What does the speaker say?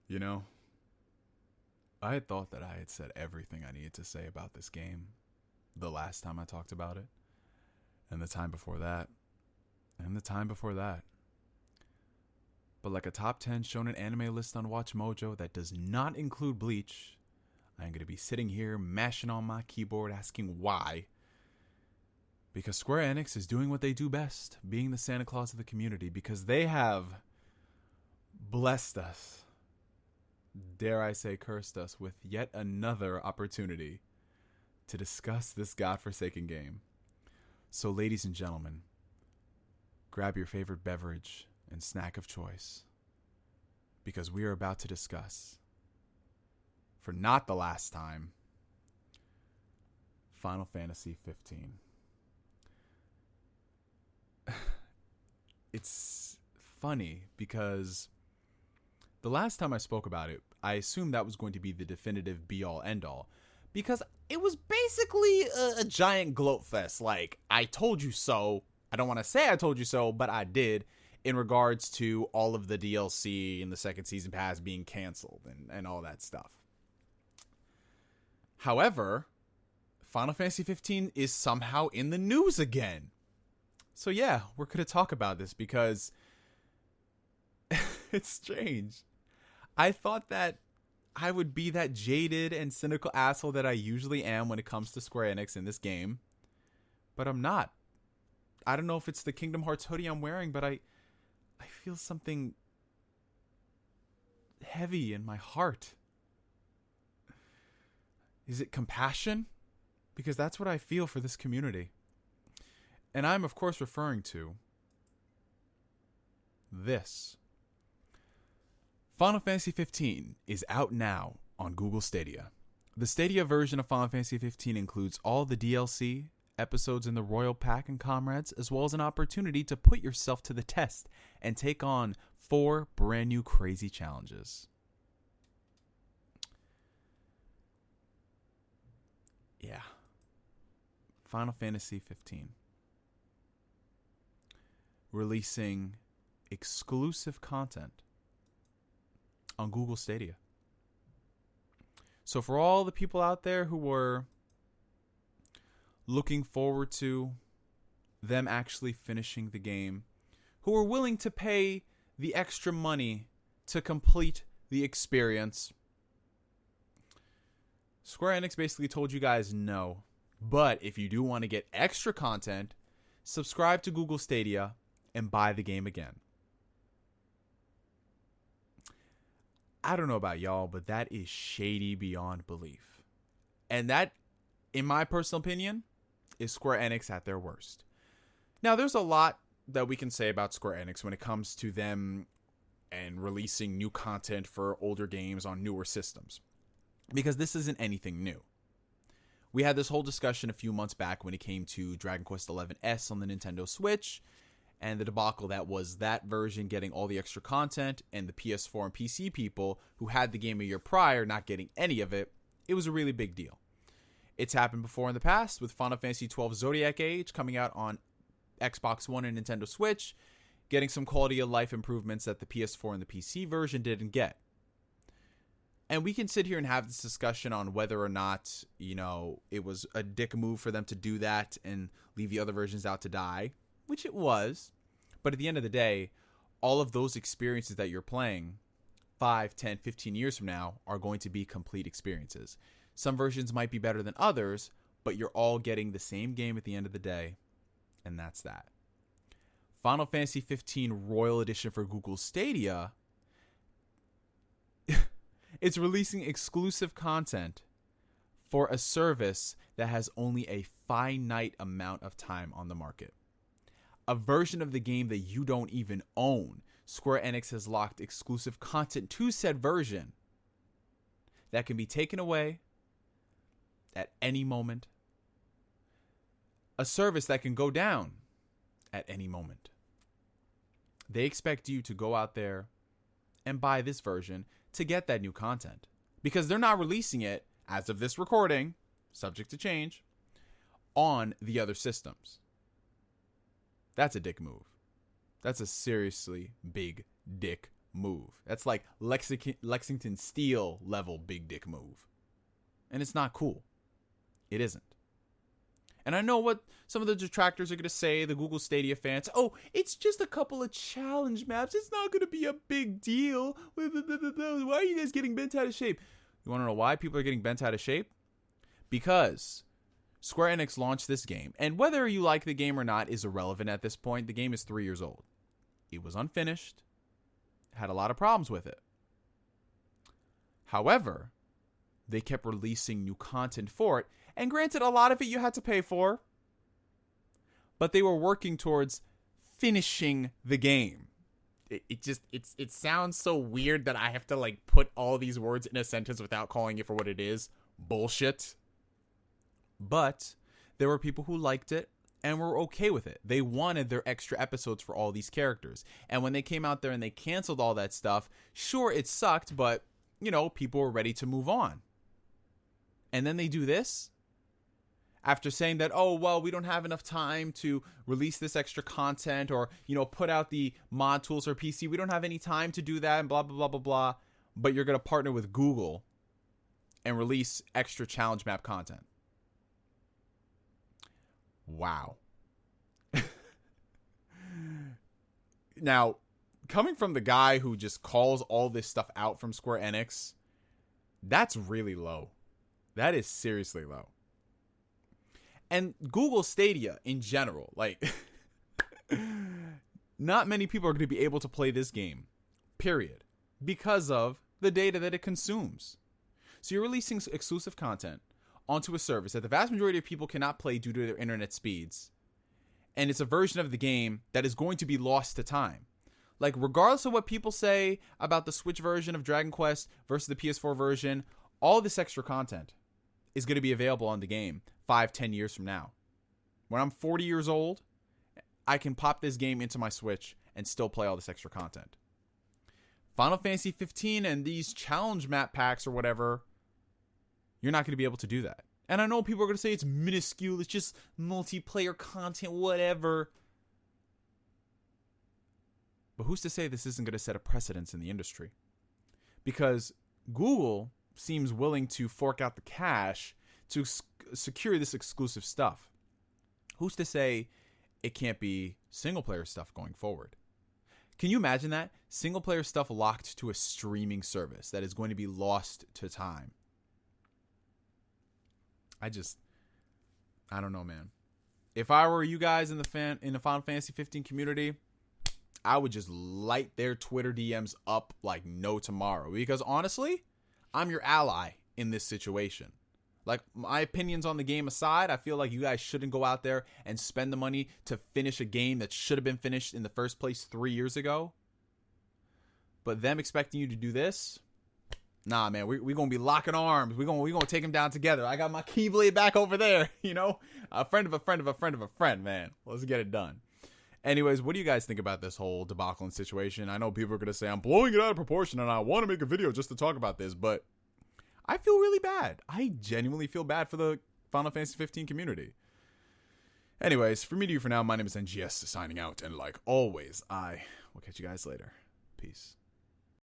You know, I had thought that I had said everything I needed to say about this game the last time I talked about it, and the time before that, and the time before that. But like a top 10 shonen anime list on Watch Mojo that does not include Bleach, I'm going to be sitting here mashing on my keyboard asking why. Because Square Enix is doing what they do best, being the Santa Claus of the community, because they have blessed us, dare I say cursed us, with yet another opportunity to discuss this godforsaken game. So ladies and gentlemen, grab your favorite beverage and snack of choice, because we are about to discuss, for not the last time, Final Fantasy 15. It's funny because the last time I spoke about it, I assumed that was going to be the definitive be-all, end-all, because it was basically a giant gloat fest. Like, I told you so. I don't want to say I told you so, but I did, in regards to all of the DLC and the second season pass being canceled and all that stuff. However, Final Fantasy 15 is somehow in the news again. So yeah, we're going to talk about this because it's strange. I thought that I would be that jaded and cynical asshole that I usually am when it comes to Square Enix in this game, but I'm not. I don't know if it's the Kingdom Hearts hoodie I'm wearing, but I feel something heavy in my heart. Is it compassion? Because that's what I feel for this community. And I'm, of course, referring to this. Final Fantasy 15 is out now on Google Stadia. The Stadia version of Final Fantasy 15 includes all the DLC, episodes in the Royal Pack and Comrades, as well as an opportunity to put yourself to the test and take on 4 brand new crazy challenges. Yeah. Final Fantasy 15. Releasing exclusive content on Google Stadia. So for all the people out there who were looking forward to them actually finishing the game, who were willing to pay the extra money to complete the experience, Square Enix basically told you guys no. But if you do want to get extra content, subscribe to Google Stadia and buy the game again. I don't know about y'all, but that is shady beyond belief. And that, in my personal opinion, is Square Enix at their worst. Now, there's a lot that we can say about Square Enix when it comes to them and releasing new content for older games on newer systems, because this isn't anything new. We had this whole discussion a few months back when it came to Dragon Quest XI S on the Nintendo Switch, and the debacle that was that version getting all the extra content, and the PS4 and PC people who had the game a year prior not getting any of it. It was a really big deal. It's happened before in the past with Final Fantasy XII Zodiac Age coming out on Xbox One and Nintendo Switch, getting some quality of life improvements that the PS4 and the PC version didn't get. And we can sit here and have this discussion on whether or not, it was a dick move for them to do that and leave the other versions out to die, which it was. But at the end of the day, all of those experiences that you're playing 5, 10, 15 years from now are going to be complete experiences. Some versions might be better than others, but you're all getting the same game at the end of the day, and that's that. Final Fantasy 15 Royal Edition for Google Stadia, it's releasing exclusive content for a service that has only a finite amount of time on the market. A version of the game that you don't even own. Square Enix has locked exclusive content to said version that can be taken away at any moment. A service that can go down at any moment. They expect you to go out there and buy this version to get that new content, because they're not releasing it, as of this recording, subject to change, on the other systems. That's a dick move. That's a seriously big dick move. That's like Lexington Steel level big dick move. And it's not cool. It isn't. And I know what some of the detractors are going to say, the Google Stadia fans. Oh, it's just a couple of challenge maps. It's not going to be a big deal. Why are you guys getting bent out of shape? You want to know why people are getting bent out of shape? Because Square-Enix launched this game. And whether you like the game or not is irrelevant at this point. The game is 3 years old. It was unfinished. Had a lot of problems with it. However, they kept releasing new content for it. And granted, a lot of it you had to pay for. But they were working towards finishing the game. It sounds so weird that I have to like put all these words in a sentence without calling it for what it is. Bullshit. But there were people who liked it and were okay with it. They wanted their extra episodes for all these characters. And when they came out there and they canceled all that stuff, sure, it sucked, but, you know, people were ready to move on. And then they do this after saying that, oh, well, we don't have enough time to release this extra content or, you know, put out the mod tools for PC. We don't have any time to do that and blah, blah, blah, blah, blah. But you're going to partner with Google and release extra challenge map content. Wow. Now, coming from the guy who just calls all this stuff out from Square Enix, that's really low. That is seriously low. And Google Stadia in general, like, not many people are going to be able to play this game, period, because of the data that it consumes. So you're releasing exclusive content onto a service that the vast majority of people cannot play due to their internet speeds. And it's a version of the game that is going to be lost to time. Like, regardless of what people say about the Switch version of Dragon Quest versus the PS4 version, all this extra content is going to be available on the game 5-10 years from now. When I'm 40 years old, I can pop this game into my Switch and still play all this extra content. Final Fantasy 15 and these challenge map packs or whatever, you're not going to be able to do that. And I know people are going to say it's minuscule, it's just multiplayer content, whatever. But who's to say this isn't going to set a precedence in the industry? Because Google seems willing to fork out the cash to secure this exclusive stuff. Who's to say it can't be single player stuff going forward? Can you imagine that? Single player stuff locked to a streaming service that is going to be lost to time. I don't know, man. If I were you guys in the Final Fantasy 15 community, I would just light their Twitter DMs up like no tomorrow. Because honestly, I'm your ally in this situation. Like, my opinions on the game aside, I feel like you guys shouldn't go out there and spend the money to finish a game that should have been finished in the first place 3 years ago. But them expecting you to do this, nah, man, we're going to be locking arms. We're going to take them down together. I got my Keyblade back over there, you know? A friend of a friend of a friend of a friend, man. Let's get it done. Anyways, what do you guys think about this whole debacle and situation? I know people are going to say I'm blowing it out of proportion and I want to make a video just to talk about this, but I feel really bad. I genuinely feel bad for the Final Fantasy 15 community. Anyways, from me to you for now, my name is NGS signing out, and like always, I will catch you guys later. Peace.